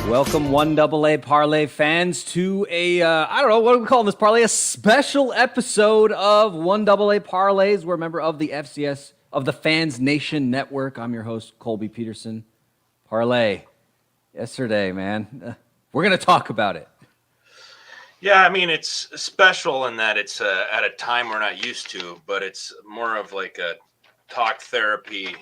Welcome, 1AA Parlay fans, to a, I don't know, what do we call this parlay? A special episode of 1AA Parlays. We're a member of the FCS, of the Fans Nation Network. I'm your host, Colby Peterson. Parlay. Yesterday, man. We're going to talk about it. Yeah, I mean, it's special in that it's at a time we're not used to, but it's more of like a talk therapy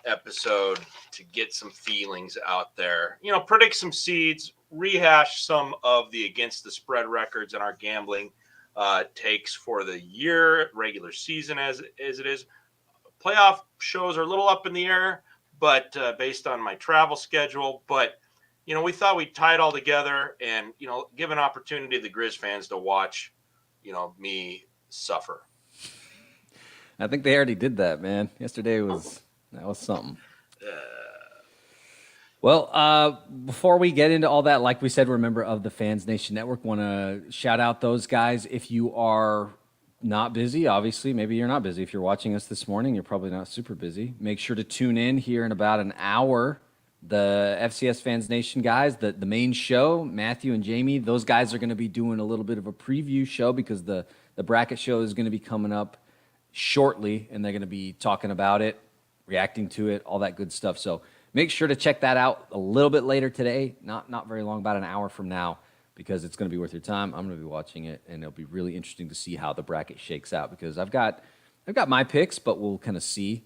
episode to get some feelings out there, predict some seeds, rehash some of the against the spread records and our gambling takes for the year, regular season as it is. Playoff shows are a little up in the air, but based on my travel schedule, but we thought we'd tie it all together and give an opportunity to the Grizz fans to watch me suffer. I think they already did that, man. Yesterday was something. Well, before we get into all that, like we said, we're a member of the Fans Nation Network. Want to shout out those guys. If you are not busy, obviously, maybe you're not busy. If you're watching us this morning, you're probably not super busy. Make sure to tune in here in about an hour. The FCS Fans Nation guys, the main show, Matthew and Jamie, those guys are going to be doing a little bit of a preview show because the bracket show is going to be coming up shortly, and they're going to be talking about it, reacting to it, all that good stuff. So make sure to check that out a little bit later today, not very long, about an hour from now, because it's going to be worth your time. I'm going to be watching it, and it'll be really interesting to see how the bracket shakes out, because I've got my picks, but we'll kind of see.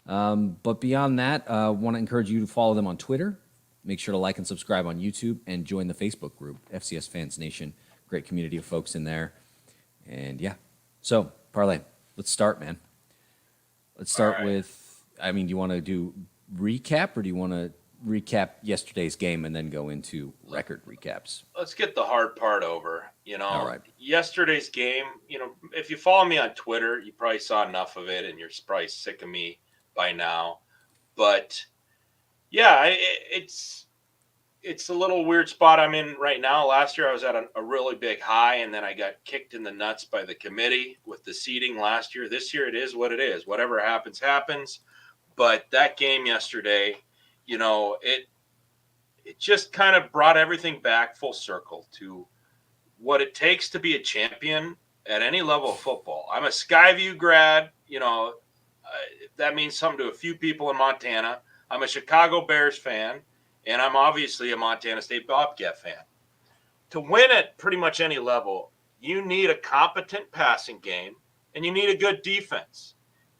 But beyond that, I want to encourage you to follow them on Twitter. Make sure to like and subscribe on YouTube, and join the Facebook group, FCS Fans Nation. Great community of folks in there. And yeah, so Parlay, let's start, man. Let's start with, do you want to do recap, or do you want to recap yesterday's game and then go into record recaps? Let's get the hard part over. All right. Yesterday's game, if you follow me on Twitter, you probably saw enough of it and you're probably sick of me by now. But yeah, it's a little weird spot I'm in right now. Last year I was at a really big high, and then I got kicked in the nuts by the committee with the seeding last year. This year it is what it is. Whatever happens, happens. But that game yesterday, it just kind of brought everything back full circle to what it takes to be a champion at any level of football. I'm a Skyview grad, that means something to a few people in Montana. I'm a Chicago Bears fan, and I'm obviously a Montana State Bobcat fan. To win at pretty much any level, you need a competent passing game, and you need a good defense.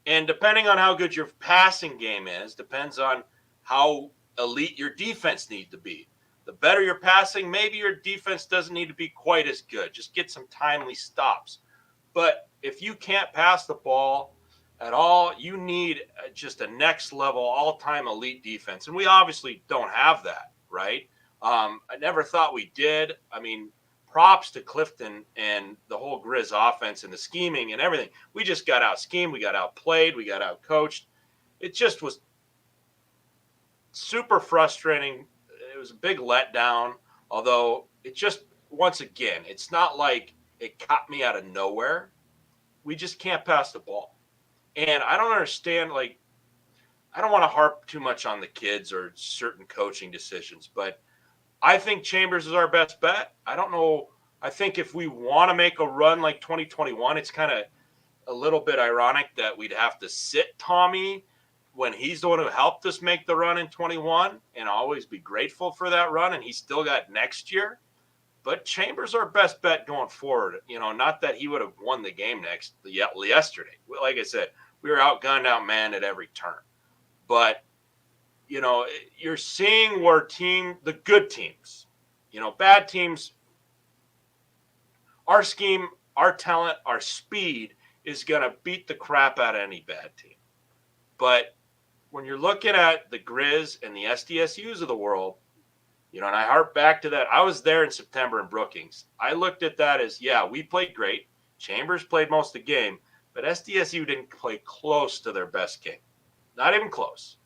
And depending on how good your passing game is, depends on how elite your defense needs to be. The better your passing, maybe your defense doesn't need to be quite as good. Just get some timely stops. But if you can't pass the ball at all, you need just a next level, all-time elite defense. And we obviously don't have that, right? I never thought we did. I mean, props to Clifton and the whole Grizz offense and the scheming and everything. We just got out-schemed. We got outplayed. We got out-coached. It just was super frustrating. It was a big letdown, although it just, once again, it's not like it caught me out of nowhere. We just can't pass the ball. And I don't understand, I don't want to harp too much on the kids or certain coaching decisions, but I think Chambers is our best bet. I don't know. I think if we want to make a run like 2021, it's kind of a little bit ironic that we'd have to sit Tommy when he's the one who helped us make the run in 21, and always be grateful for that run. And he's still got next year. But Chambers our best bet going forward. Not that he would have won the game yesterday. Like I said, we were outgunned, outmanned at every turn. But you're seeing where the good teams, bad teams, our scheme, our talent, our speed is going to beat the crap out of any bad team. But when you're looking at the Grizz and the SDSUs of the world, and I harp back to that. I was there in September in Brookings. I looked at that as, yeah, we played great. Chambers played most of the game, but SDSU didn't play close to their best game. Not even close.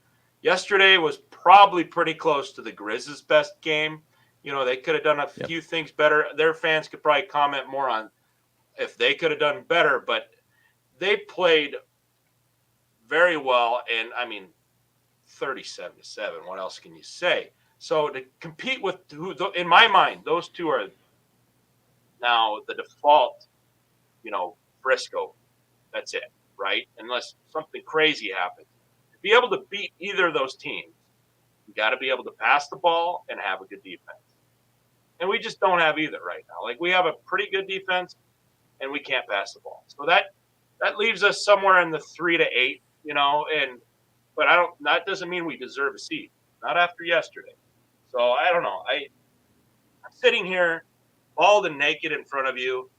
Yesterday was probably pretty close to the Grizz's best game. You know, they could have done a few things better. Their fans could probably comment more on if they could have done better, but they played very well. And I mean, 37-7. What else can you say? So to compete with who, in my mind, those two are now the default, you know, Frisco. That's it, right? Unless something crazy happens. To be able to beat either of those teams, you got to be able to pass the ball and have a good defense. And we just don't have either right now. Like, we have a pretty good defense, and we can't pass the ball. So that leaves us somewhere in the 3 to 8, you know. But that doesn't mean we deserve a seed. Not after yesterday. So I don't know. I'm sitting here, bald and naked in front of you.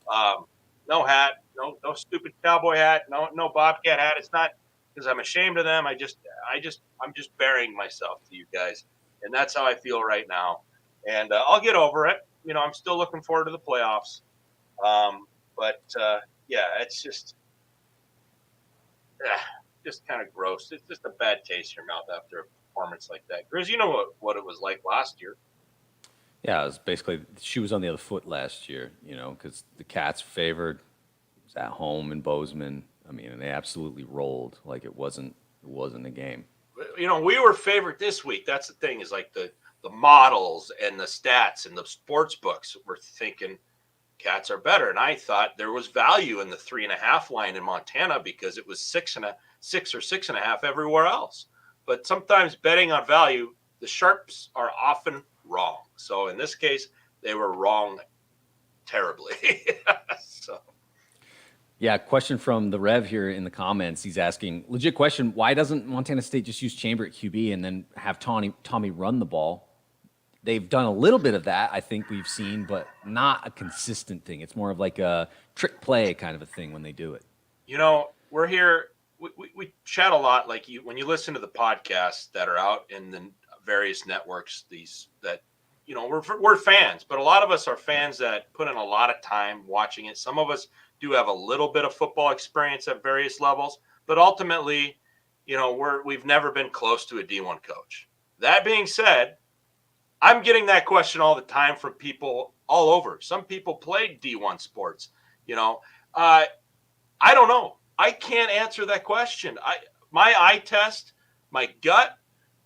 No hat, no stupid cowboy hat, no Bobcat hat. It's not because I'm ashamed of them. I'm just burying myself to you guys, and that's how I feel right now. And I'll get over it. You know, I'm still looking forward to the playoffs. But it's just kind of gross. It's just a bad taste in your mouth after a performance like that. Grizz, you know what it was like last year. Yeah, it was basically she was on the other foot last year, you know, because the Cats favored. It was at home in Bozeman. I mean, and they absolutely rolled. Like it wasn't a game. You know, we were favored this week. That's the thing, is like the models and the stats and the sports books were thinking Cats are better. And I thought there was value in the 3.5 line in Montana because it was 6 or 6.5 everywhere else. But sometimes betting on value, the sharps are often wrong. So in this case, they were wrong terribly. So. Yeah, question from the Rev here in the comments. He's asking, legit question, why doesn't Montana State just use Chamber at QB and then have Tommy run the ball? They've done a little bit of that, I think we've seen, but not a consistent thing. It's more of like a trick play kind of a thing when they do it. You know, we're here. We chat a lot. Like when you listen to the podcasts that are out in the various networks, you know, we're fans, but a lot of us are fans that put in a lot of time watching it. Some of us do have a little bit of football experience at various levels, but ultimately, you know, we've never been close to a D1 coach. That being said, I'm getting that question all the time from people all over. Some people played D1 sports, you know. I don't know. I can't answer that question. My eye test, my gut,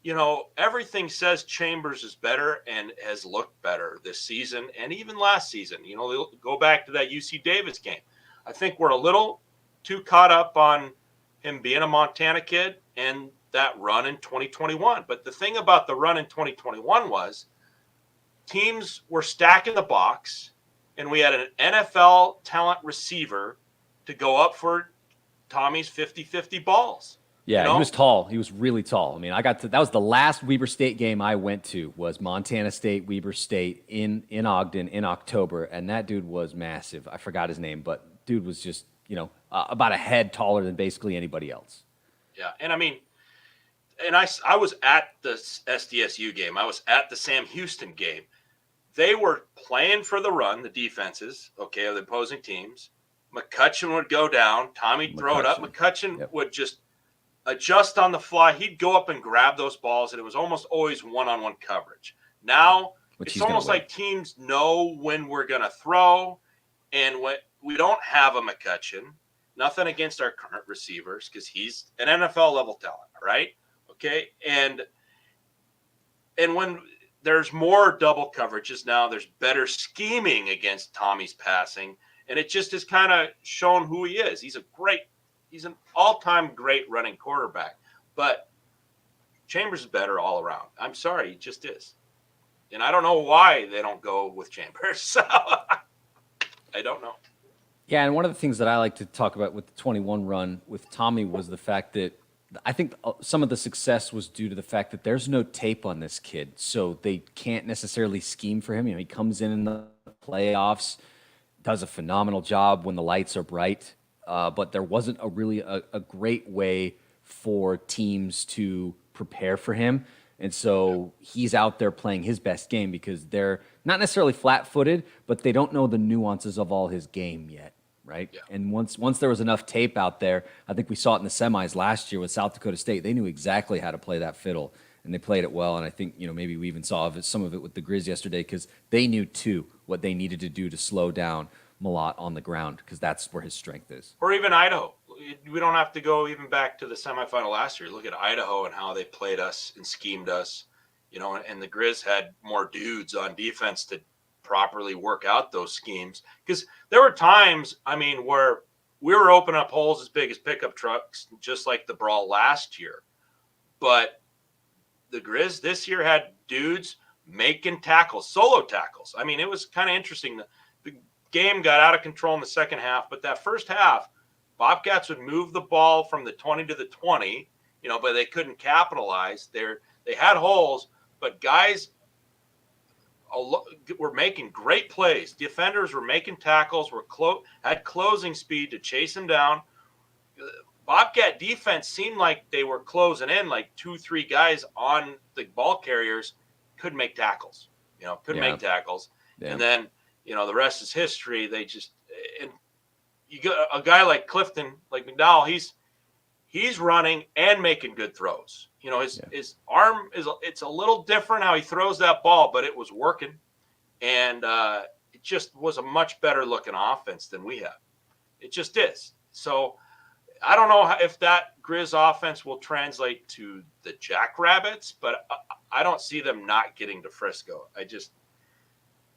you know, everything says Chambers is better and has looked better this season and even last season. You know, go back to that UC Davis game. I think we're a little too caught up on him being a Montana kid and that run in 2021. But the thing about the run in 2021 was teams were stacking the box, and we had an NFL talent receiver to go up for Tommy's 50-50 balls. Yeah, you know? He was tall. He was really tall. I mean, that was the last Weber State game I went to, was Montana State, Weber State in Ogden in October, and that dude was massive. I forgot his name, but dude was just, you know, about a head taller than basically anybody else. Yeah, and I mean, and I was at the SDSU game. I was at the Sam Houston game. They were playing for the run, the defenses, okay, of the opposing teams. McCutcheon would go down. Tommy'd throw it up. McCutcheon would just adjust on the fly. He'd go up and grab those balls, and it was almost always one-on-one coverage. Now, it's almost like teams know when we're going to throw, and when we don't have a McCutcheon. Nothing against our current receivers because he's an NFL-level talent, right? Okay, and when there's more double coverages now, there's better scheming against Tommy's passing, and it just has kind of shown who he is. He's an all-time great running quarterback, but Chambers is better all around. I'm sorry, he just is. And I don't know why they don't go with Chambers. So I don't know. Yeah, and one of the things that I like to talk about with the 21 run with Tommy was the fact that I think some of the success was due to the fact that there's no tape on this kid, so they can't necessarily scheme for him. You know, he comes in the playoffs, does a phenomenal job when the lights are bright, but there wasn't a great way for teams to prepare for him. And so he's out there playing his best game because they're not necessarily flat-footed, but they don't know the nuances of all his game yet. right? Yeah. And once there was enough tape out there, I think we saw it in the semis last year with South Dakota State. They knew exactly how to play that fiddle, and they played it well. And I think, maybe we even saw some of it with the Grizz yesterday because they knew, too, what they needed to do to slow down Malott on the ground because that's where his strength is. Or even Idaho. We don't have to go even back to the semifinal last year. Look at Idaho and how they played us and schemed us, and the Grizz had more dudes on defense to properly work out those schemes. Because there were times, where we were opening up holes as big as pickup trucks, just like the Brawl last year. But the Grizz this year had dudes making tackles, solo tackles. It was kind of interesting. The game got out of control in the second half, but that first half, Bobcats would move the ball from the 20 to the 20, but they couldn't capitalize. They had holes, but guys were making great plays. Defenders were making tackles, had closing speed to chase them down. Bobcat defense seemed like they were closing in, like 2-3 guys on the ball carriers couldn't make tackles, make tackles. Yeah. And then, the rest is history. They just, and you got a guy like Clifton, like McDowell, he's running and making good throws. His arm it's a little different how he throws that ball, but it was working. And it just was a much better looking offense than we have. It just is. So I don't know if that Grizz offense will translate to the Jackrabbits, but I don't see them not getting to Frisco.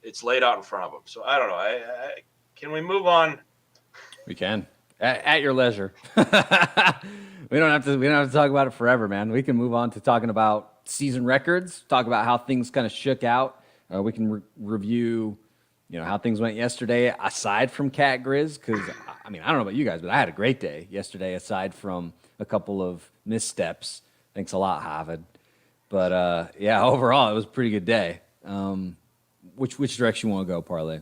It's laid out in front of them. So I don't know. Can we move on? We can at your leisure. We don't have to talk about it forever, man. We can move on to talking about season records, talk about how things kind of shook out. We can review, how things went yesterday aside from Cat-Griz, because I don't know about you guys, but I had a great day yesterday aside from a couple of missteps. Thanks a lot, Harvard. But overall it was a pretty good day. Which direction you want to go, Parlay?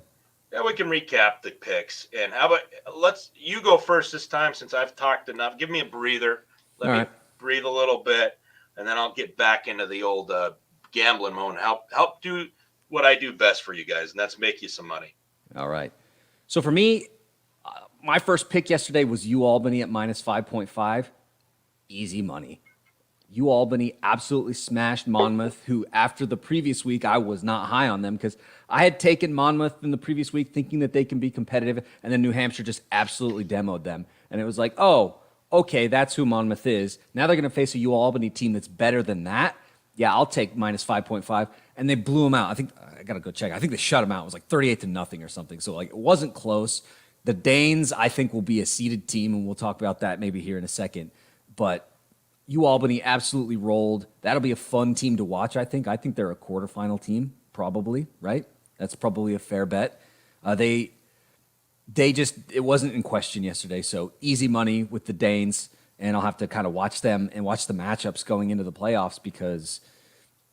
Yeah, we can recap the picks. And how about you go first this time since I've talked enough. Give me a breather. Let me breathe a little bit, and then I'll get back into the old gambling mode and help do what I do best for you guys, and that's make you some money. All right. So for me, my first pick yesterday was UAlbany at minus 5.5. Easy money. UAlbany absolutely smashed Monmouth, who after the previous week, I was not high on them because I had taken Monmouth in the previous week thinking that they can be competitive, and then New Hampshire just absolutely demoed them. And it was like, oh, okay, that's who Monmouth is. Now they're going to face a UAlbany team that's better than that. Yeah, I'll take minus 5.5. And they blew them out. I think, I got to go check. I think they shut them out. It was like 38-0 or something. So it wasn't close. The Danes, I think, will be a seeded team, and we'll talk about that maybe here in a second. But UAlbany absolutely rolled. That'll be a fun team to watch, I think. I think they're a quarterfinal team, probably, right? That's probably a fair bet. It wasn't in question yesterday, so easy money with the Danes, and I'll have to kind of watch them and watch the matchups going into the playoffs because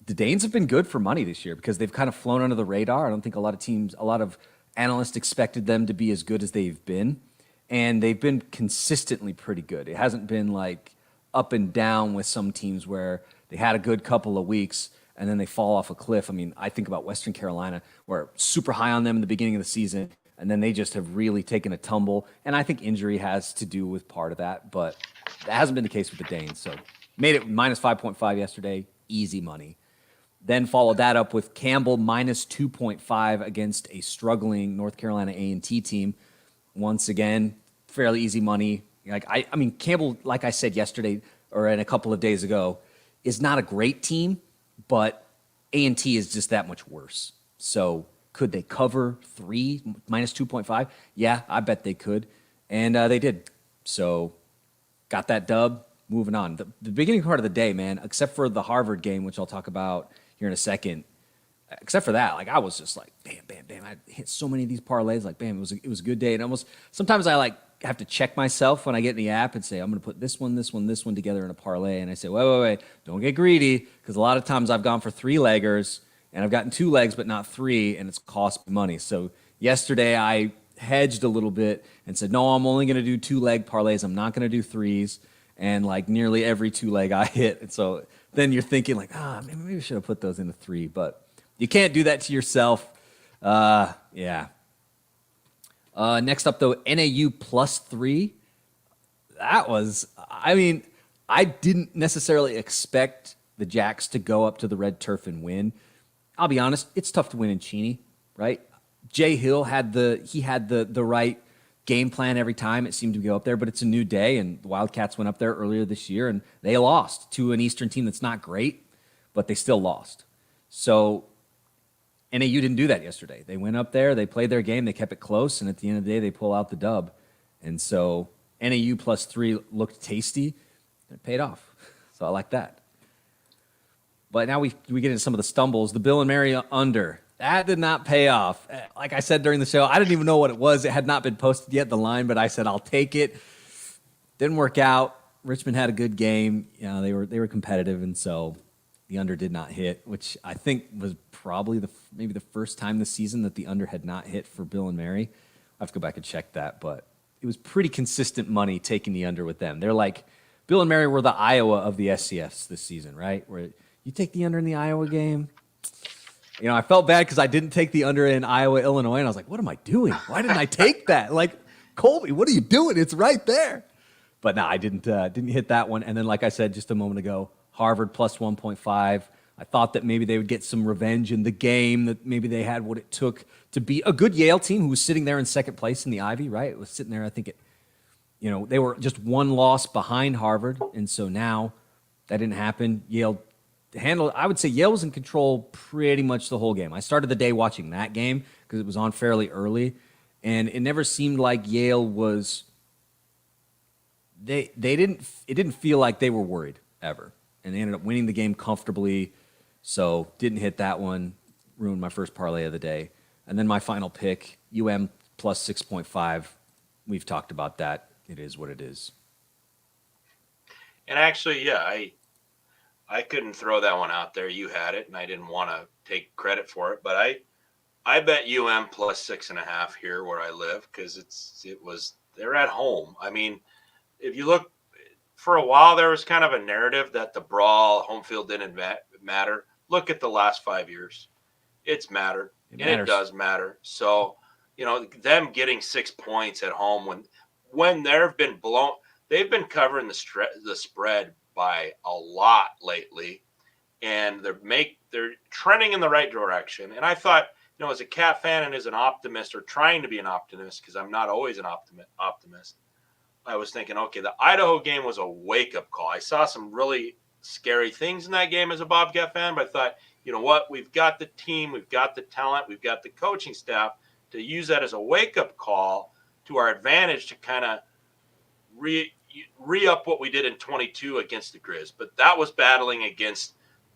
the Danes have been good for money this year because they've kind of flown under the radar. I don't think a lot of analysts expected them to be as good as they've been, and they've been consistently pretty good. It hasn't been like up and down with some teams where they had a good couple of weeks and then they fall off a cliff. I think about Western Carolina, where super high on them in the beginning of the season, and then they just have really taken a tumble. And I think injury has to do with part of that, but that hasn't been the case with the Danes. So made it minus 5.5 yesterday, easy money. Then followed that up with Campbell minus 2.5 against a struggling North Carolina A&T team. Once again, fairly easy money. Campbell, like I said yesterday or in a couple of days ago, is not a great team, but A&T is just that much worse. So could they cover 3 minus 2.5? Yeah, I bet they could. And they did. So got that dub, moving on. The beginning part of the day, man, except for the Harvard game, which I'll talk about here in a second, except for that, I was just like, bam, bam, bam. I hit so many of these parlays, bam, it was a good day. And almost sometimes I have to check myself when I get in the app and say, I'm going to put this one together in a parlay. And I say, wait, don't get greedy, because a lot of times I've gone for 3-leggers and I've gotten 2 legs but not 3, and it's cost me money. So yesterday I hedged a little bit and said, no, I'm only going to do 2-leg parlays. I'm not going to do 3s. And nearly every 2-leg I hit. And so then you're thinking maybe we should have put those in the 3, but you can't do that to yourself. Yeah. Next up, though, NAU +3. That was, I mean, I didn't necessarily expect the Jacks to go up to the red turf and win. I'll be honest, it's tough to win in Cheney, right? Jay Hill had the right game plan every time it seemed to go up there, but it's a new day, and the Wildcats went up there earlier this year, and they lost to an Eastern team that's not great, but they still lost. So NAU didn't do that yesterday. They went up there, they played their game, they kept it close, and at the end of the day, they pull out the dub. And so NAU +3 looked tasty, and it paid off. So I like that. But now we get into some of the stumbles. The Bill and Mary under. That did not pay off. Like I said during the show, I didn't even know what it was. It had not been posted yet, the line, but I said, I'll take it. Didn't work out. Richmond had a good game. You know, they were competitive, and so the under did not hit, which I think was probably maybe the first time this season that the under had not hit for Bill and Mary. I have to go back and check that, but it was pretty consistent money taking the under with them. They're like, Bill and Mary were the Iowa of the SCFs this season, right? Where you take the under in the Iowa game. You know, I felt bad because I didn't take the under in Iowa, Illinois, and I was like, what am I doing? Why didn't I take that? Like, Colby, what are you doing? It's right there. But no, I didn't hit that one. And then, like I said just a moment ago, Harvard +1.5. I thought that maybe they would get some revenge in the game, that maybe they had what it took to beat a good Yale team who was sitting there in second place in the Ivy, right? It was sitting there, I think they were just one loss behind Harvard. And so now that didn't happen. Yale handled, I would say Yale was in control pretty much the whole game. I started the day watching that game because it was on fairly early, and it never seemed like Yale was, it didn't feel like they were worried ever. And they ended up winning the game comfortably. So didn't hit that one, ruined my first parlay of the day. And then my final pick, UM +6.5. We've talked about that. It is what it is. And actually, yeah, I couldn't throw that one out there. You had it, and I didn't want to take credit for it. But I bet UM +6.5 here where I live because they're at home. I mean, if you look, for a while there was kind of a narrative that the brawl home field didn't matter. Look at the last 5 years. It's mattered. It does matter. So, them getting 6 points at home when they've been covering the spread by a lot lately, and they're trending in the right direction. And I thought, as a Cat fan and as an optimist, or trying to be an optimist, because I'm not always an optimist, I was thinking, okay, the Idaho game was a wake-up call. I saw some really scary things in that game as a Bobcat fan, but I thought, you know what? We've got the team, we've got the talent, we've got the coaching staff to use that as a wake-up call to our advantage to kind of re-up what we did in 22 against the Grizz. But that was battling against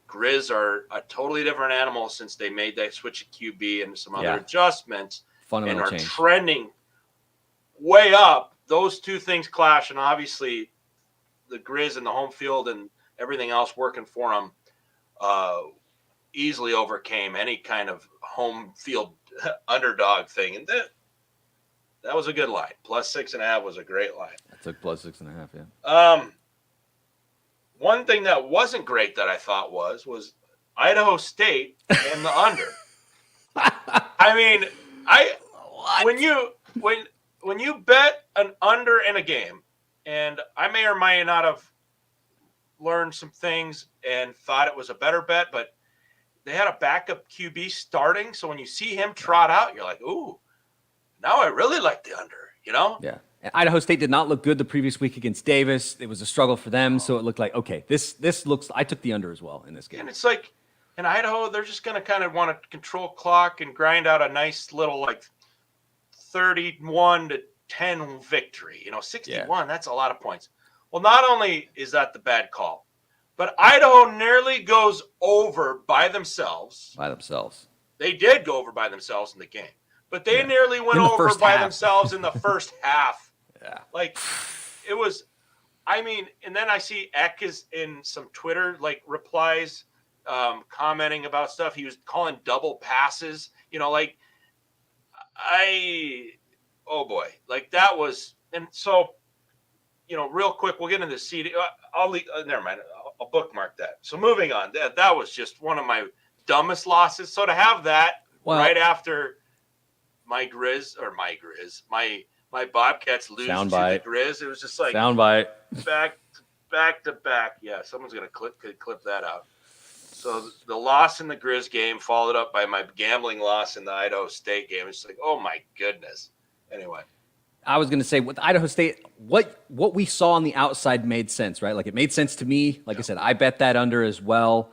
Grizz are a totally different animal since they made that switch of QB and some other adjustments and are trending way up. Those two things clash, and obviously the Grizz and the home field and everything else working for them easily overcame any kind of home field underdog thing. And that was a good line. +6.5 was a great line. I took +6.5, yeah. One thing that wasn't great that I thought was Idaho State and the under. I mean, when you bet an under in a game, and I may or may not have learned some things and thought it was a better bet, but they had a backup QB starting, so when you see him trot out, you're like, ooh, now I really like the under, Yeah. And Idaho State did not look good the previous week against Davis. It was a struggle for them, so it looked like, okay, this looks – I took the under as well in this game. And it's like in Idaho, they're just going to kind of want to control clock and grind out a nice little 31-10 victory. 61, that's a lot of points. Well, not only is that the bad call, but Idaho nearly goes over by themselves. They did go over by themselves in the game, but they nearly went over by themselves in the first half. Yeah. It was, and then I see Eck is in some Twitter replies commenting about stuff. He was calling double passes, oh boy, that was, and so, real quick, we'll get into the CD. Never mind. I'll bookmark that. So moving on, that was just one of my dumbest losses. So to have that right after my Bobcats lose to the Grizz. It was just like soundbite back to back. Yeah, someone's gonna clip that out. So the loss in the Grizz game followed up by my gambling loss in the Idaho State game. It's like, oh my goodness. Anyway, I was going to say with Idaho State, what we saw on the outside made sense, right? Like it made sense to me. Like I said, I bet that under as well.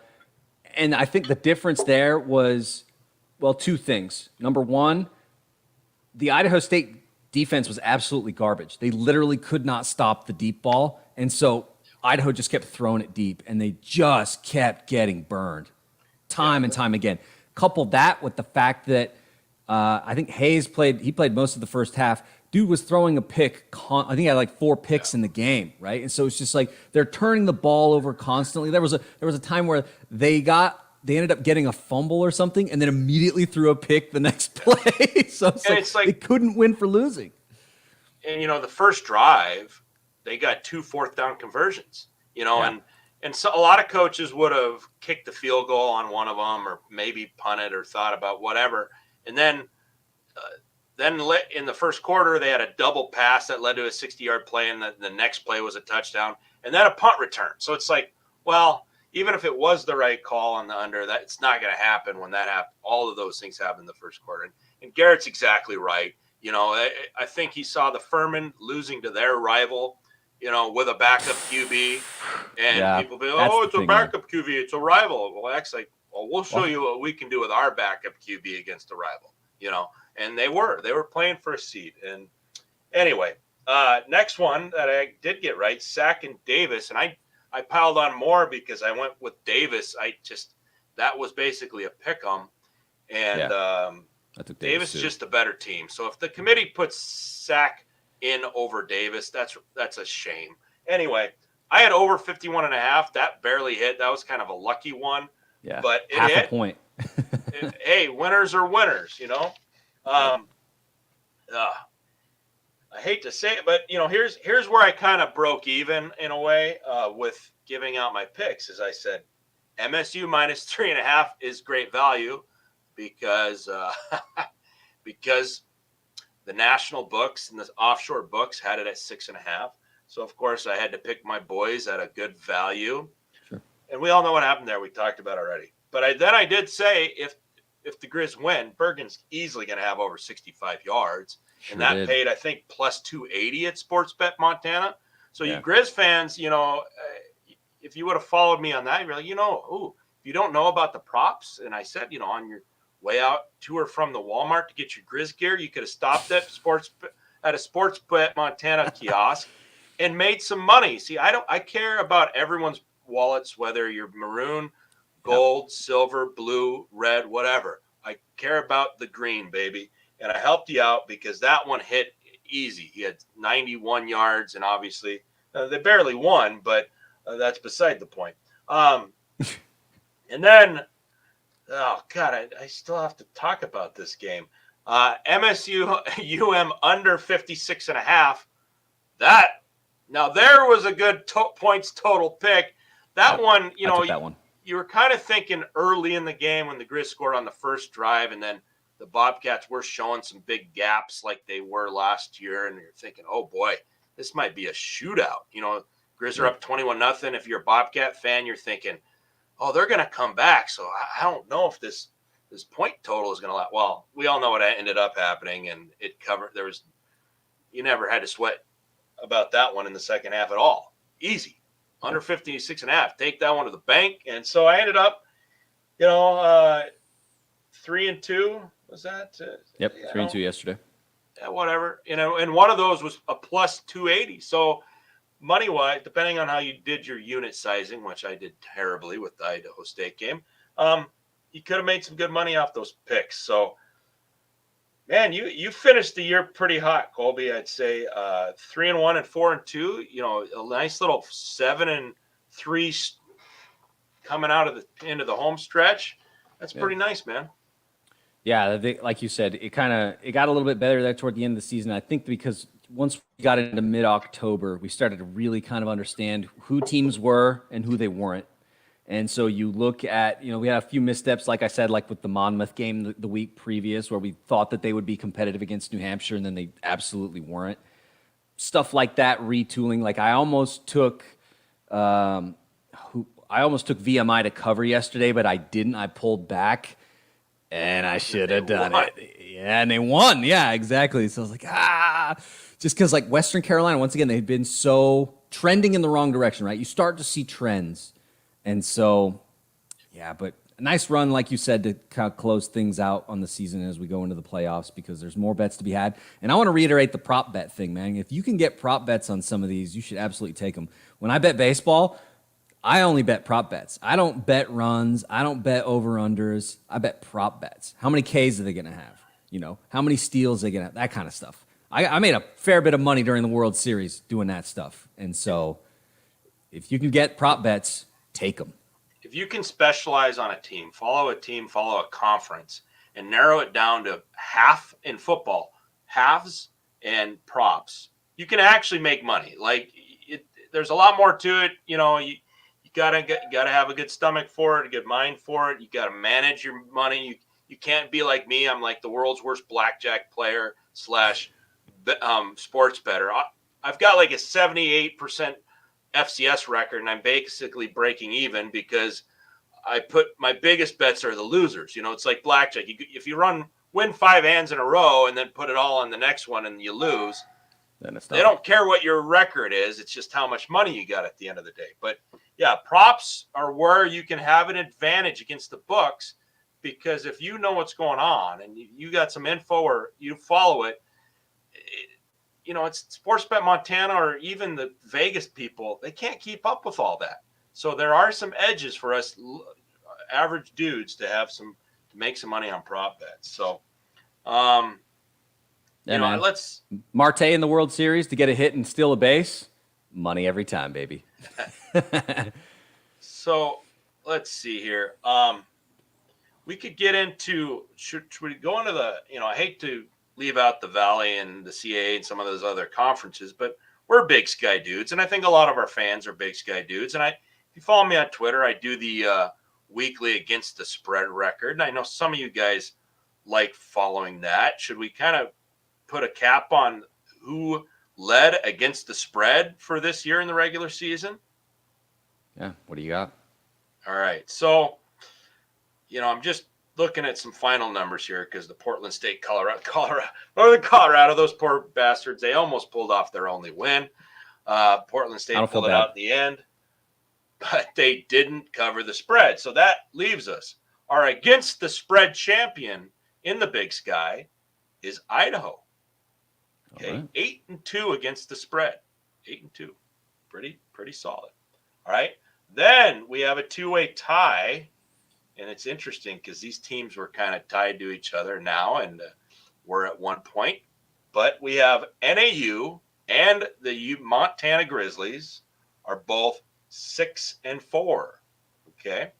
And I think the difference there was, well, two things. Number one, the Idaho State defense was absolutely garbage. They literally could not stop the deep ball. And so Idaho just kept throwing it deep, and they just kept getting burned time and time again. Couple that with the fact that I think Hayes played most of the first half. Dude was throwing a pick. I think he had like 4 picks in the game, right? And so it's just like they're turning the ball over constantly. There was a time where they ended up getting a fumble or something, and then immediately threw a pick the next play. So it's like they couldn't win for losing. And the first drive, they got 2 4th-down conversions. And so a lot of coaches would have kicked the field goal on one of them, or maybe punted, or thought about whatever. And then in the first quarter, they had a double pass that led to a 60-yard play, and the next play was a touchdown, and then a punt return. So it's like, well, even if it was the right call on the under, that it's not going to happen when that happens. All of those things happen in the first quarter. And Garrett's exactly right. I think he saw the Furman losing to their rival, with a backup QB, and people be, it's a backup QB, it's a rival. Well, actually, we'll show you what we can do with our backup QB against a rival, And they were playing for a seed. And anyway, next one that I did get right, Sack and Davis, and I piled on more because I went with Davis. That was basically a pick 'em, and Davis is just a better team. So if the committee puts Sack in over Davis, that's a shame. Anyway, I had over 51.5. That barely hit. That was kind of a lucky one. Yeah, but it half hit. A point. Hey, winners are winners, I hate to say it, but here's where I kind of broke even in a way with giving out my picks. As I said, MSU minus 3.5 is great value because the national books and the offshore books had it at 6.5. So of course I had to pick my boys at a good value. Sure. And we all know what happened there. We talked about already. But I did say if the Grizz win, Bergen's easily going to have over 65 yards. Sure, and that paid, I think, plus 280 at Sportsbet Montana. So you Grizz fans, if you would have followed me on that, you'd be like, if you don't know about the props, and I said, on your way out to or from the Walmart to get your Grizz gear, you could have stopped at a Sportsbet Montana kiosk and made some money. See, I care about everyone's wallets, whether you're maroon, gold, silver, blue, red, whatever. I care about the green, baby. And I helped you out because that one hit easy. He had 91 yards, and obviously they barely won, but that's beside the point. And then, oh, God, I still have to talk about this game. MSU UM under 56.5. Now there was a good points total pick. That one, that one. You were kind of thinking early in the game when the Grizz scored on the first drive, and then the Bobcats were showing some big gaps like they were last year, and you're thinking, oh boy, this might be a shootout. Grizz are up 21-0. If you're a Bobcat fan, you're thinking, oh, they're going to come back. So I don't know if this point total is going to last. Well, we all know what ended up happening, and it covered. You never had to sweat about that one in the second half at all. Easy. Under 56.5. Take that one to the bank. And so I ended up, 3-2. Was that? Yep, 3-2 yesterday. Yeah, whatever. And one of those was a plus 280. So money-wise, depending on how you did your unit sizing, which I did terribly with the Idaho State game, you could have made some good money off those picks. So, man, you finished the year pretty hot, Colby. I'd say 3-1 and 4-2. A nice little 7-3 coming out of the end of the home stretch. That's pretty nice, man. Yeah, like you said, it got a little bit better there toward the end of the season. I think because once we got into mid-October, we started to really kind of understand who teams were and who they weren't. And so you look at, we had a few missteps, like I said, like with the Monmouth game the week previous, where we thought that they would be competitive against New Hampshire, and then they absolutely weren't. Stuff like that, retooling. Like I almost took VMI to cover yesterday, but I didn't. I pulled back, and I should have done it. Yeah, and they won. Yeah, exactly. So I was like, just because like Western Carolina, once again, they've been so trending in the wrong direction, right? You start to see trends. And so, yeah, but a nice run, like you said, to kind of close things out on the season as we go into the playoffs, because there's more bets to be had. And I want to reiterate the prop bet thing, man. If you can get prop bets on some of these, you should absolutely take them. When I bet baseball, I only bet prop bets. I don't bet runs. I don't bet over-unders. I bet prop bets. How many Ks are they going to have? How many steals are they going to have? That kind of stuff. I made a fair bit of money during the World Series doing that stuff. And so if you can get prop bets, take them. If you can specialize on a team, follow a conference, and narrow it down to half in football, halves and props, you can actually make money. Like there's a lot more to it. You gotta have a good stomach for it, a good mind for it. You gotta manage your money. You can't be like me. I'm like the world's worst blackjack player / sports bettor. I've got like a 78% FCS record, and I'm basically breaking even because I put my biggest bets are the losers. It's like blackjack. If you win 5 hands in a row and then put it all on the next one and you lose, then it's they don't care what your record is. It's just how much money you got at the end of the day. But yeah, props are where you can have an advantage against the books, because if you know what's going on and you got some info or you follow it, it's Sportsbet Montana or even the Vegas people, they can't keep up with all that. So there are some edges for us average dudes to make some money on prop bets. So, let's Marte in the World Series to get a hit and steal a base, money every time, baby. So let's see here. We could get into, should we go into I hate to leave out the Valley and the CAA and some of those other conferences, but we're Big Sky dudes, and I think a lot of our fans are Big Sky dudes. And if you follow me on Twitter, I do the weekly against the spread record, and I know some of you guys like following that. Should we kind of put a cap on who led against the spread for this year in the regular season? Yeah, what do you got? All right, so I'm just looking at some final numbers here because the Portland State, Northern Colorado, those poor bastards, they almost pulled off their only win. Portland State pulled it out in the end, but they didn't cover the spread. So that leaves us. Our against the spread champion in the Big Sky is Idaho. Okay, right. 8-2 against the spread. 8-2, pretty solid. All right, then we have a two-way tie. And it's interesting because these teams were kind of tied to each other now, and we're at 1 point. But we have NAU and the Montana Grizzlies are both 6-4. Okay,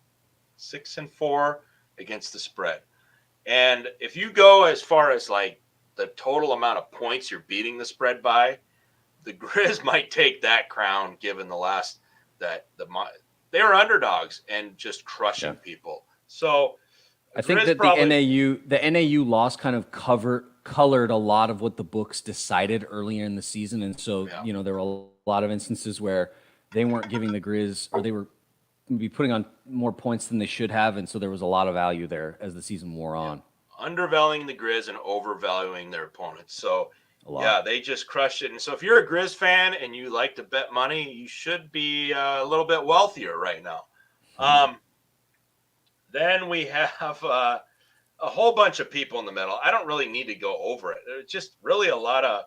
6-4 against the spread. And if you go as far as like the total amount of points you're beating the spread by, the Grizz might take that crown, given the last they were underdogs and just crushing people. So I think that the NAU loss kind of colored a lot of what the books decided earlier in the season. And so, there were a lot of instances where they weren't giving the Grizz, or they were be putting on more points than they should have. And so there was a lot of value there as the season wore on. Undervaluing the Grizz and overvaluing their opponents. So they just crushed it. And so if you're a Grizz fan and you like to bet money, you should be a little bit wealthier right now. Then we have a whole bunch of people in the middle. I don't really need to go over it. It's just really a lot of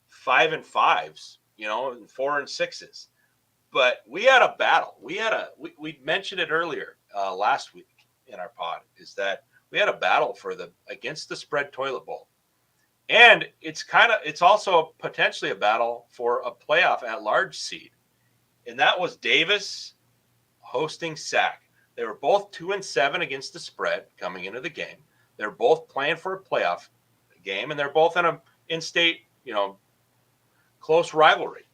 5 and 5s, and 4 and 6s. But we had a battle. We mentioned it earlier last week in our pod, is that we had a battle for the against the spread toilet bowl. And it's also potentially a battle for a playoff at large seed. And that was Davis hosting SAC. They were both 2-7 against the spread coming into the game. They're both playing for a playoff game, and they're both in a in-state, close rivalry.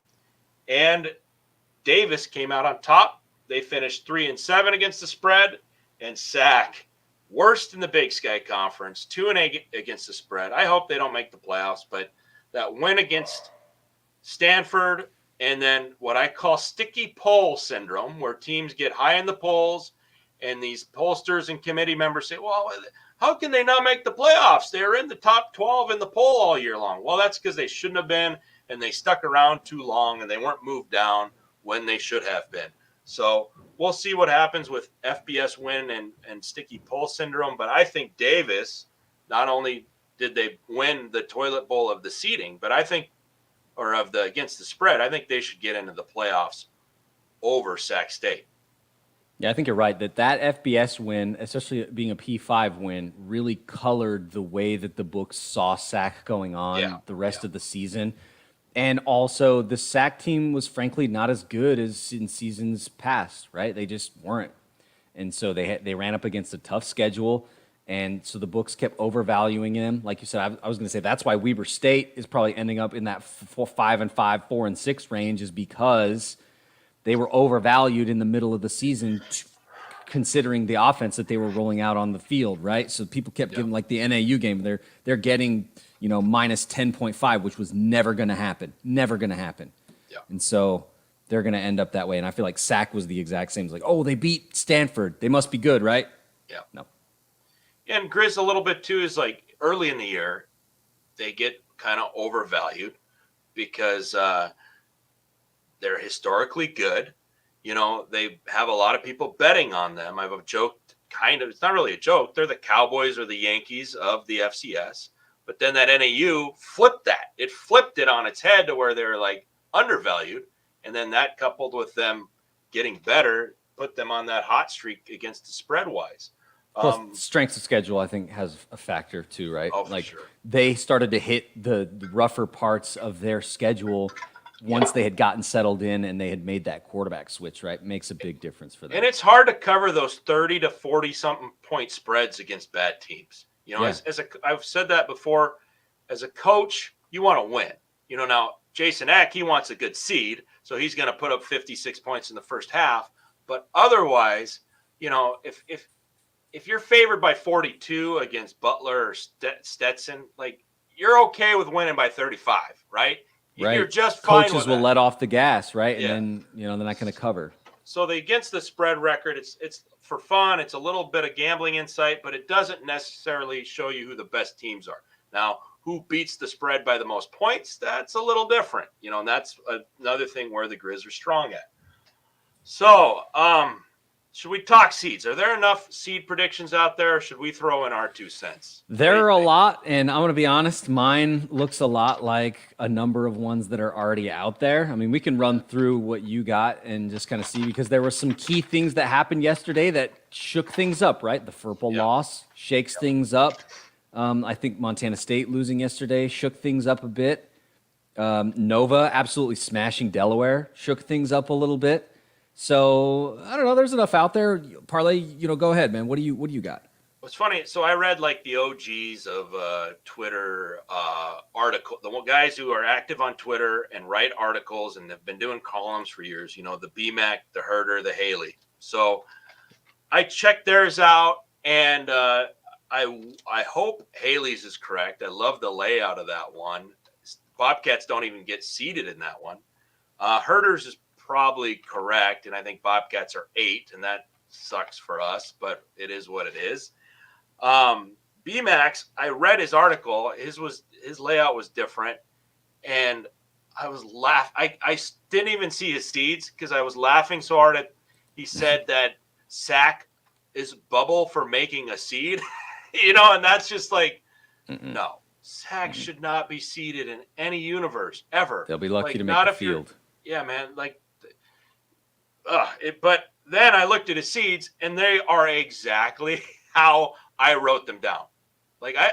And Davis came out on top. they finished 3-7 against the spread, and Sac worst in the Big Sky Conference, 2-8 against the spread. I hope they don't make the playoffs, but that win against Stanford, and then what I call sticky poll syndrome, where teams get high in the polls, and these pollsters and committee members say, well, how can they not make the playoffs? They're in the top 12 in the poll all year long. Well, that's because they shouldn't have been, and they stuck around too long, and they weren't moved down when they should have been. So we'll see what happens with FBS win and sticky poll syndrome. But I think Davis, not only did they win the toilet bowl of the seeding, but I think, or of the against the spread, I think they should get into the playoffs over Sac State. Yeah, I think you're right that FBS win, especially being a P5 win, really colored the way that the books saw Sac going on the rest of the season. And also, the Sac team was frankly not as good as in seasons past, right? They just weren't. And so they ran up against a tough schedule. And so the books kept overvaluing him. Like you said, I was going to say that's why Weber State is probably ending up in that 5-5, 4-6 range, is because they were overvalued in the middle of the season, considering the offense that they were rolling out on the field, right? So people kept giving, like the NAU game, they're getting, minus 10.5, which was never going to happen. Never going to happen. Yeah. And so they're going to end up that way. And I feel like Sac was the exact same. It's like, oh, they beat Stanford. They must be good, right? Yeah. No. And Grizz a little bit too is like early in the year, they get kind of overvalued because they're historically good. They have a lot of people betting on them. I've joked, it's not really a joke. They're the Cowboys or the Yankees of the FCS. But then that NAU flipped that. It flipped it on its head to where they're like undervalued. And then that coupled with them getting better, put them on that hot streak against the spread wise. Plus, strength of schedule, I think, has a factor too, right? Oh, for sure. They started to hit the rougher parts of their schedule once they had gotten settled in and they had made that quarterback switch, right? Makes a big difference for them. And it's hard to cover those 30 to 40 something point spreads against bad teams. I've said that before. As a coach, you want to win. Now Jason Eck, he wants a good seed, so he's going to put up 56 points in the first half. But otherwise, if you're favored by 42 against Butler or Stetson, like you're okay with winning by 35, right? Right. You're just fine. Coaches will let off the gas, right? Yeah. And then, they're not going to cover. So the against the spread record, it's for fun. It's a little bit of gambling insight, but it doesn't necessarily show you who the best teams are. Now, who beats the spread by the most points? That's a little different, and that's another thing where the Grizz are strong at. So, should we talk seeds? Are there enough seed predictions out there, or should we throw in our 2 cents? There are a lot, and I'm going to be honest, mine looks a lot like a number of ones that are already out there. I mean, we can run through what you got and just kind of see, because there were some key things that happened yesterday that shook things up, right? The Furple loss shakes things up. I think Montana State losing yesterday shook things up a bit. Nova absolutely smashing Delaware shook things up a little bit. So I don't know. There's enough out there. Parlay, go ahead, man. What do you got? What's funny? So I read like the OGs of Twitter article, the guys who are active on Twitter and write articles and have been doing columns for years. The BMAC, the Herder, the Haley. So I checked theirs out, and I hope Haley's is correct. I love the layout of that one. Bobcats don't even get seeded in that one. Herders is probably correct, and I think Bobcats are 8, and that sucks for us, but it is what it is. BMAX, I read his article. His layout was different, and I was laughing. I didn't even see his seeds because I was laughing so hard at. He said that Sac is bubble for making a seed, and that's just like, no. Sac should not be seeded in any universe ever. They'll be lucky to make the field. Yeah, man. But then I looked at his seeds, and they are exactly how I wrote them down. Like, I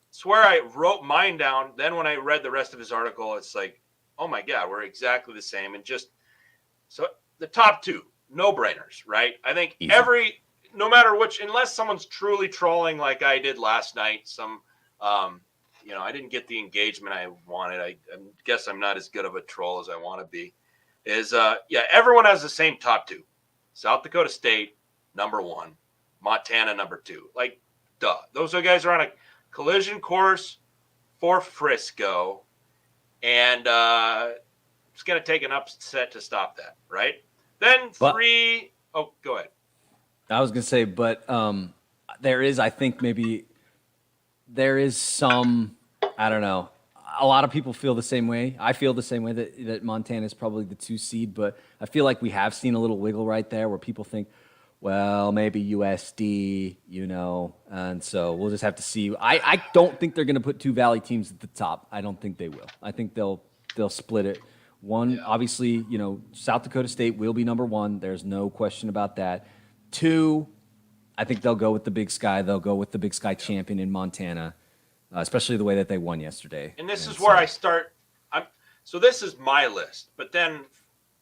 swear I wrote mine down. Then when I read the rest of his article, it's like, oh my God, we're exactly the same. And just so the top 2, no brainers, right? I think Easy. No matter which, unless someone's truly trolling like I did last night, I didn't get the engagement I wanted. I guess I'm not as good of a troll as I want to be. Everyone has the same top 2. South Dakota State, number 1, Montana, number 2. Like, duh. Those guys are on a collision course for Frisco, and it's going to take an upset to stop that, right? Then 3 – oh, go ahead. I was going to say, but there is, I think maybe there is some, I don't know. A lot of people feel the same way. I feel the same way that Montana is probably the 2 seed, but I feel like we have seen a little wiggle right there where people think, well, maybe USD, and so we'll just have to see. I don't think they're going to put 2 Valley teams at the top. I don't think they will. I think they'll split it. One, obviously, South Dakota State will be number 1. There's no question about that. 2, I think they'll go with the Big Sky. They'll go with the Big Sky champion in Montana, especially the way that they won yesterday. And this is where I start. So this is my list, but then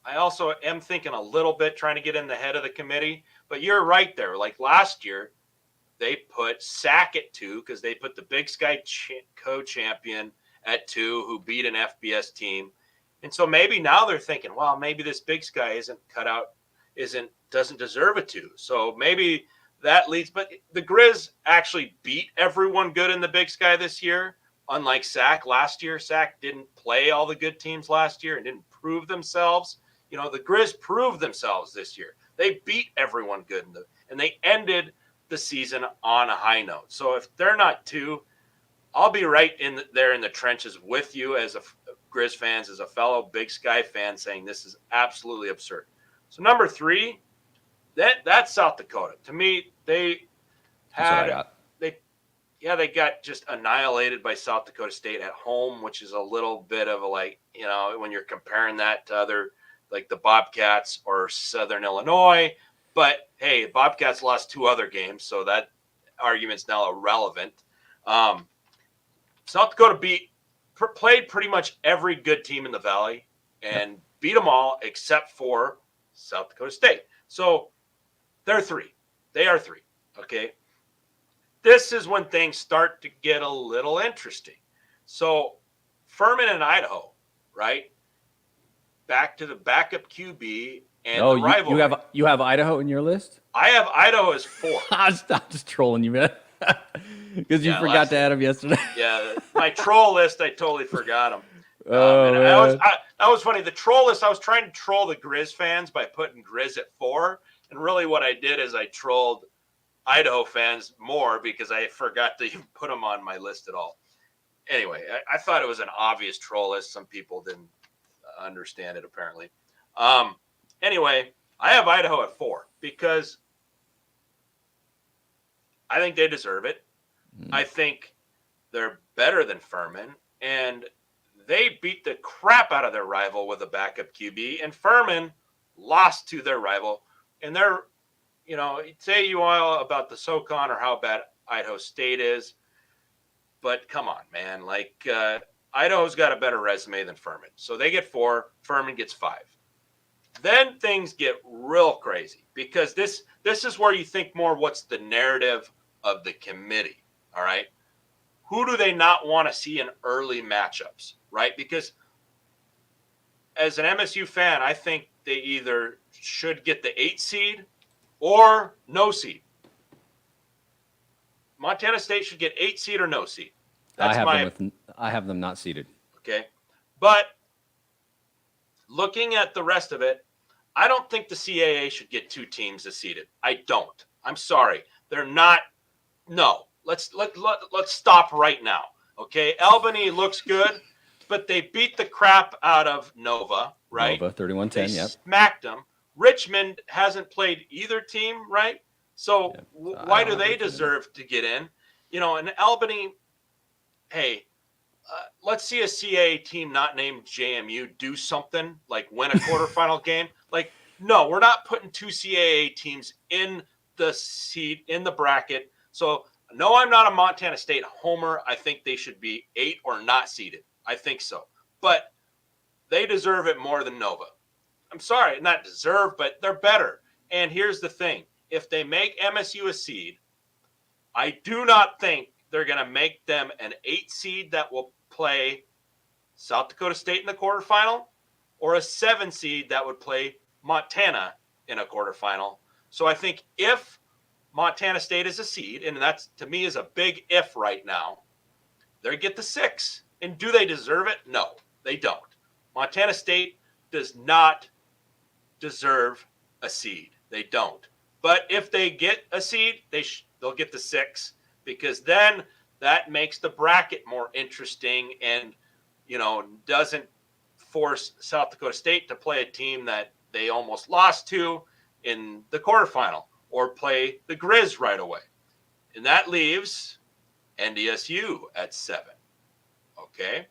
I also am thinking a little bit, trying to get in the head of the committee. But you're right there. Like last year, they put Sac at 2 because they put the Big Sky co-champion at 2 who beat an FBS team. And so maybe now they're thinking, well, maybe this Big Sky isn't cut out, doesn't deserve a 2. So maybe that leads. But the Griz actually beat everyone good in the Big Sky this year, unlike Sac last year. Sac didn't play all the good teams last year and didn't prove themselves. The Griz proved themselves this year. They beat everyone good, and they ended the season on a high note. So if they're not 2, I'll be right there in the trenches with you as a Griz fans, as a fellow Big Sky fan, saying this is absolutely absurd. So number 3, that's South Dakota. To me, they got just annihilated by South Dakota State at home, which is a little bit of a when you're comparing that to other like the Bobcats or Southern Illinois. But hey, Bobcats lost 2 other games, so that argument's now irrelevant. South Dakota played pretty much every good team in the Valley and beat them all except for South Dakota State. So they're 3. They are 3. Okay. This is when things start to get a little interesting. So Furman and Idaho, right? Back to the backup QB and the rivalry. You have Idaho in your list? I have Idaho as 4. I'm just trolling you, man. Because you forgot to add them yesterday. Yeah, my troll list, I totally forgot them. That was funny. The troll list, I was trying to troll the Griz fans by putting Griz at 4. And really what I did is I trolled Idaho fans more because I forgot to even put them on my list at all. Anyway, I thought it was an obvious troll list. Some people didn't understand it, apparently. Anyway, I have Idaho at 4 because I think they deserve it. I think they're better than Furman, and they beat the crap out of their rival with a backup QB, and Furman lost to their rival. And they're, say you all about the SoCon or how bad Idaho State is, but come on, man. Like, Idaho's got a better resume than Furman. So they get 4, Furman gets 5. Then things get real crazy because this is where you think more what's the narrative of the committee, all right? Who do they not want to see in early matchups, right? Because as an MSU fan, I think they either should get the 8 seed or no seed. Montana State should get 8 seed or no seed. I have them not seeded. Okay. But looking at the rest of it, I don't think the CAA should get 2 teams as seeded. I don't. I'm sorry. They're not. No. Let's stop right now. Okay. Albany looks good, but they beat the crap out of Nova, right? Nova, 31-10, yep. Smacked them. Richmond hasn't played either team, right? So why do they deserve to get in? And Albany, hey, let's see a CAA team not named JMU do something like win a quarterfinal game. Like, no, we're not putting 2 CAA teams in the seed in the bracket. So no, I'm not a Montana State homer. I think they should be 8 or not seeded. I think so, but they deserve it more than Nova. I'm sorry, not deserve, but they're better. And here's the thing. If they make MSU a seed, I do not think they're going to make them an 8 seed that will play South Dakota State in the quarterfinal or a 7 seed that would play Montana in a quarterfinal. So I think if Montana State is a seed, and that's to me is a big if right now, they get the 6. And do they deserve it? No, they don't. Montana State does not deserve a seed. They don't. But if they get a seed, they'll get the 6, because then that makes the bracket more interesting and, doesn't force South Dakota State to play a team that they almost lost to in the quarterfinal or play the Grizz right away. And that leaves NDSU at 7. Okay.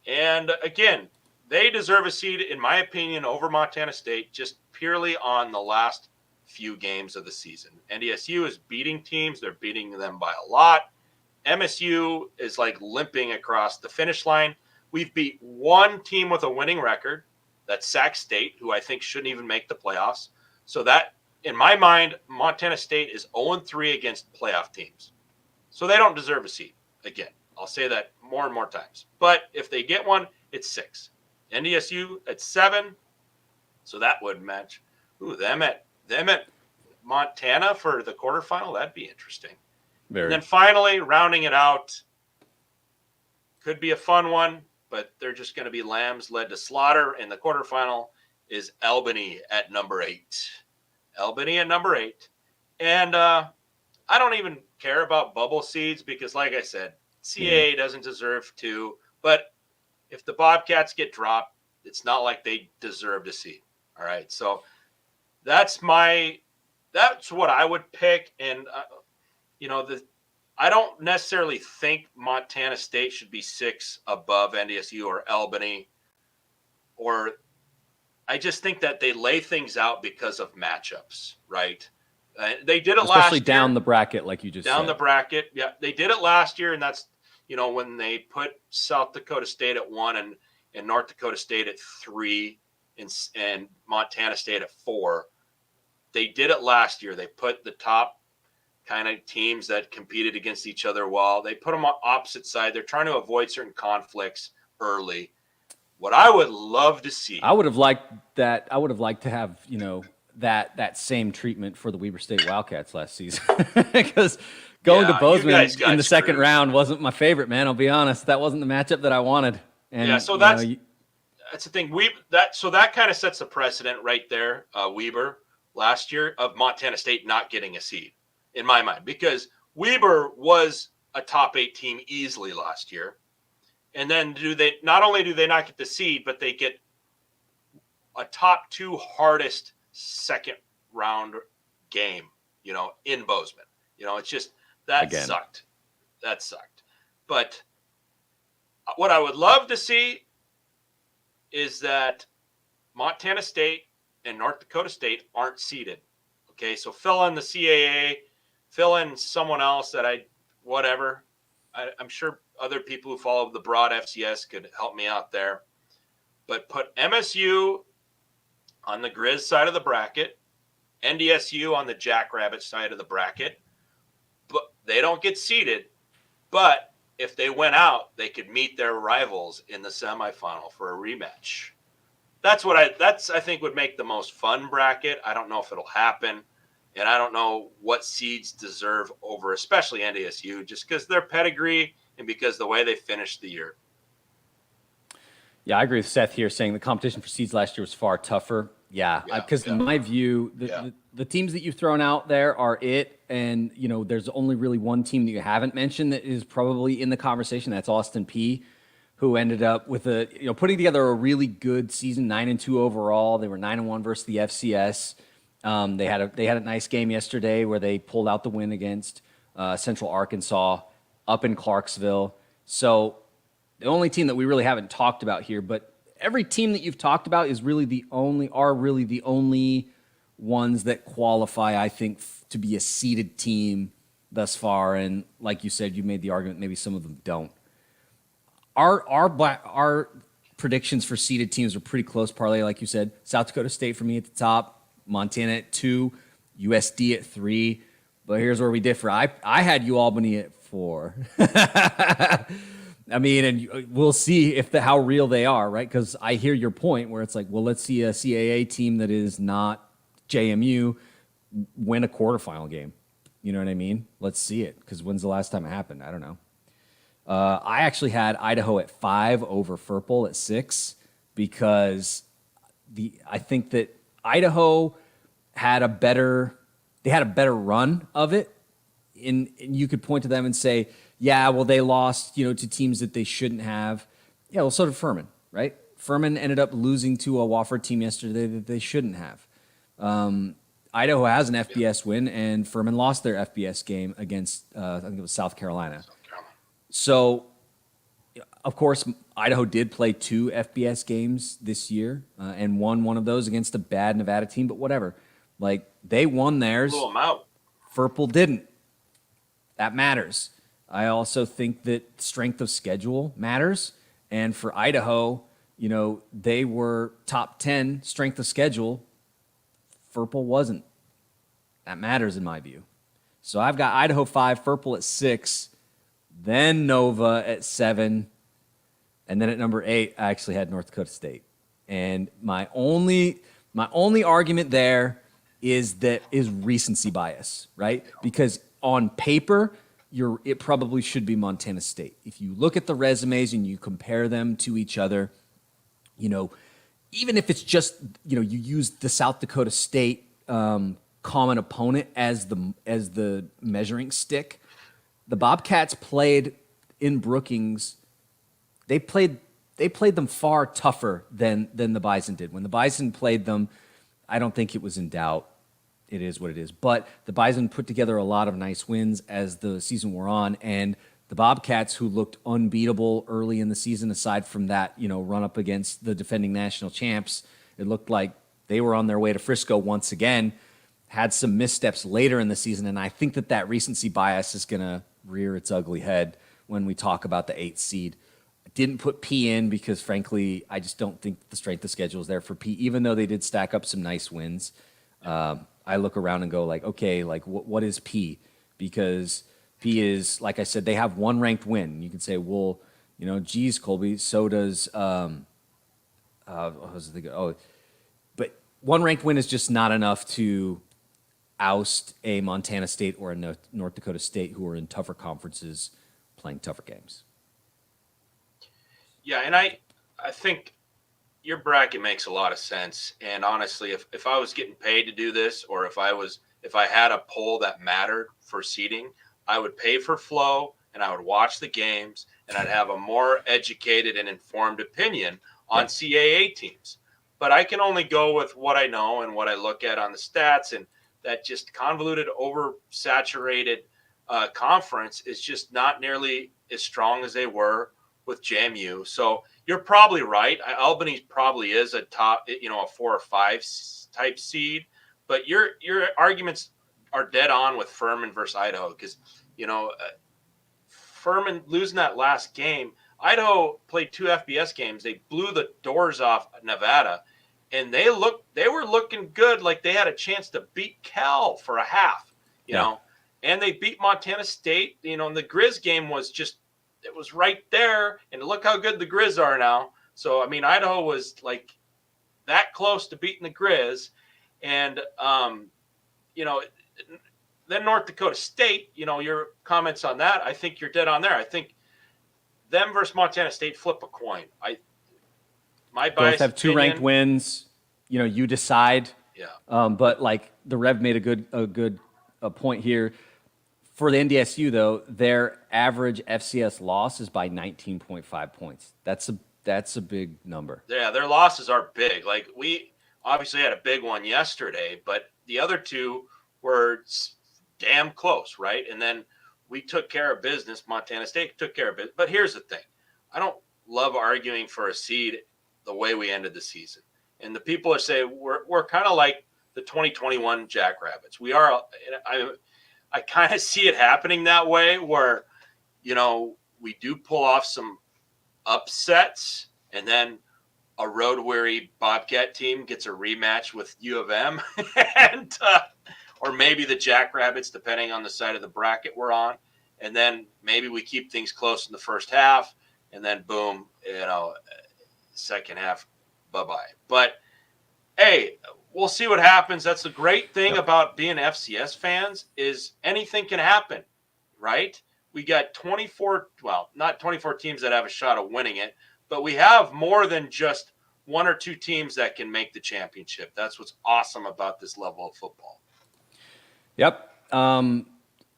And again, they deserve a seed, in my opinion, over Montana State, just purely on the last few games of the season. NDSU is beating teams. They're beating them by a lot. MSU is like limping across the finish line. We've beat one team with a winning record. That's Sac State, who I think shouldn't even make the playoffs. So that, in my mind, Montana State is 0-3 against playoff teams. So they don't deserve a seed. Again, I'll say that more and more times. But if they get one, it's 6. NDSU at 7. So that would match. Them at Montana for the quarterfinal. That'd be interesting. Very. And then finally, rounding it out, could be a fun one, but they're just going to be lambs led to slaughter. In the quarterfinal is Albany at number 8. Albany at number 8. And I don't even care about bubble seeds because, like I said, CAA doesn't deserve to. But if the Bobcats get dropped, it's not like they deserve a seed. All right. So that's what I would pick. And, I don't necessarily think Montana State should be 6 above NDSU or Albany, or I just think that they lay things out because of matchups, right? They did it last year. Especially down the bracket, like you just said. Down the bracket, yeah. They did it last year, and that's, when they put South Dakota State at 1 and North Dakota State at 3 and Montana State at 4. They did it last year. They put the top kind of teams that competed against each other well. They put them on opposite side. They're trying to avoid certain conflicts early. What I would love to see. I would have liked that. I would have liked to have, that same treatment for the Weber State Wildcats last season. Because going to Bozeman in the second round wasn't my favorite, man. I'll be honest. That wasn't the matchup that I wanted. And, so that's the thing. That kind of sets the precedent right there, Weber, last year, of Montana State not getting a seed. In my mind, because Weber was a top 8 team easily last year. And then not only do they not get the seed, but they get a top 2 hardest second round game, in Bozeman. It's just, sucked. That sucked. But what I would love to see is that Montana State and North Dakota State aren't seeded. Okay, so fill in the CAA, fill in someone else that I'm sure other people who follow the broad FCS could help me out there. But put MSU on the Grizz side of the bracket, NDSU on the Jackrabbit side of the bracket. But they don't get seeded. But if they went out, they could meet their rivals in the semifinal for a rematch. That's I think would make the most fun bracket. I don't know if it'll happen. And I don't know what seeds deserve over, especially NDSU, just because their pedigree and because the way they finished the year. Yeah, I agree with Seth here saying the competition for seeds last year was far tougher. Because in my view, the teams that you've thrown out there are it. And, there's only really one team that you haven't mentioned that is probably in the conversation. That's Austin Peay, who ended up with putting together a really good season, 9-2 overall. They were 9-1 versus the FCS. They had a nice game yesterday where they pulled out the win against Central Arkansas up in Clarksville. So the only team that we really haven't talked about here, but every team that you've talked about is really the only ones that qualify, I think, to be a seeded team thus far. And like you said, you made the argument maybe some of them don't. Our predictions for seeded teams are pretty close, Parlay, like you said. South Dakota State for me at the top. Montana at 2, USD at 3, but here's where we differ. I had Albany at 4. I mean, and we'll see how real they are, right? Because I hear your point where it's like, well, let's see a CAA team that is not JMU win a quarterfinal game. You know what I mean? Let's see it, because when's the last time it happened? I don't know. I actually had Idaho at 5 over Furple at 6 because I think that Idaho had a better run of it. And you could point to them and say, yeah, well, they lost, to teams that they shouldn't have. Yeah, well, so did Furman, right? Furman ended up losing to a Wofford team yesterday that they shouldn't have. Idaho has an FBS win, and Furman lost their FBS game against, I think it was South Carolina. So, of course, Idaho did play 2 FBS games this year and won one of those against a bad Nevada team, but whatever. Like, they won theirs. Blew them out. Furple didn't. That matters. I also think that strength of schedule matters. And for Idaho, they were top 10 strength of schedule. Furple wasn't. That matters in my view. So I've got Idaho 5, Furple at 6, then Nova at 7, and then at number 8, I actually had North Dakota State. And my only argument there is recency bias, right? Because on paper, it probably should be Montana State. If you look at the resumes and you compare them to each other, even if it's just, you use the South Dakota State common opponent as the measuring stick, the Bobcats played in Brookings. They played them far tougher than the Bison did. When the Bison played them, I don't think it was in doubt. It is what it is. But the Bison put together a lot of nice wins as the season wore on, and the Bobcats, who looked unbeatable early in the season, aside from that, run up against the defending national champs, it looked like they were on their way to Frisco once again, had some missteps later in the season, and I think that recency bias is going to rear its ugly head when we talk about the 8th seed. I didn't put P in because, frankly, I just don't think the strength of schedule is there for P, even though they did stack up some nice wins. I look around and go like, okay, like what is P? Because P is, like I said, they have one ranked win. You can say, well, geez, Colby, so does, but one ranked win is just not enough to oust a Montana State or a North Dakota State who are in tougher conferences playing tougher games. Yeah, and I think your bracket makes a lot of sense. And honestly, if I was getting paid to do this, or if I had a poll that mattered for seeding, I would pay for flow and I would watch the games and I'd have a more educated and informed opinion on CAA teams. But I can only go with what I know and what I look at on the stats, and that just convoluted, oversaturated conference is just not nearly as strong as they were with JMU. So you're probably right. Albany probably is a top, a 4 or 5 type seed, but your arguments are dead on with Furman versus Idaho, because, Furman losing that last game, Idaho played 2 FBS games. They blew the doors off Nevada, and they were looking good, like they had a chance to beat Cal for a half, you know, and they beat Montana State, and the Grizz game was just, it was right there, and look how good the Grizz are now. So, I mean, Idaho was like that close to beating the Grizz, and, then North Dakota State, your comments on that, I think you're dead on there. I think them versus Montana State, flip a coin. My bias both have 2 ranked wins. You decide. Yeah. But like the Rev made a good point here. For the NDSU though, their average FCS loss is by 19.5 points. That's a big number. Yeah, their losses are big. Like, we obviously had a big one yesterday, but the other 2 were damn close, right? And then we took care of business. Montana State took care of it. But here's the thing. I don't love arguing for a seed the way we ended the season. And the people are saying we're kind of like the 2021 Jackrabbits. We are. I kind of see it happening that way, where, we do pull off some upsets, and then a road-weary Bobcat team gets a rematch with U of M, and or maybe the Jackrabbits, depending on the side of the bracket we're on. And then maybe we keep things close in the first half, and then boom, second half, bye-bye. But, hey, we'll see what happens. That's the great thing about being FCS fans is anything can happen, right? We got 24, well, not 24 teams that have a shot of winning it, but we have more than just one or two teams that can make the championship. That's what's awesome about this level of football. Yep.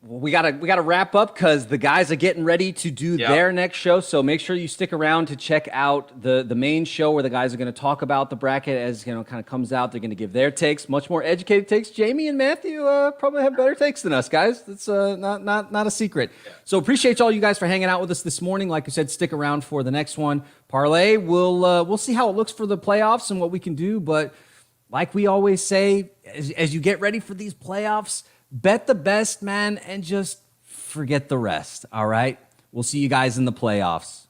We gotta wrap up because the guys are getting ready to do their next show. So make sure you stick around to check out the main show where the guys are going to talk about the bracket as kind of comes out. They're going to give their takes, much more educated takes. Jamie and Matthew probably have better takes than us, guys. That's not a secret. Yeah. So appreciate all you guys for hanging out with us this morning. Like I said, stick around for the next one. Parlay. We'll see how it looks for the playoffs and what we can do. But like we always say, as you get ready for these playoffs, bet the best, man, and just forget the rest, all right? We'll see you guys in the playoffs.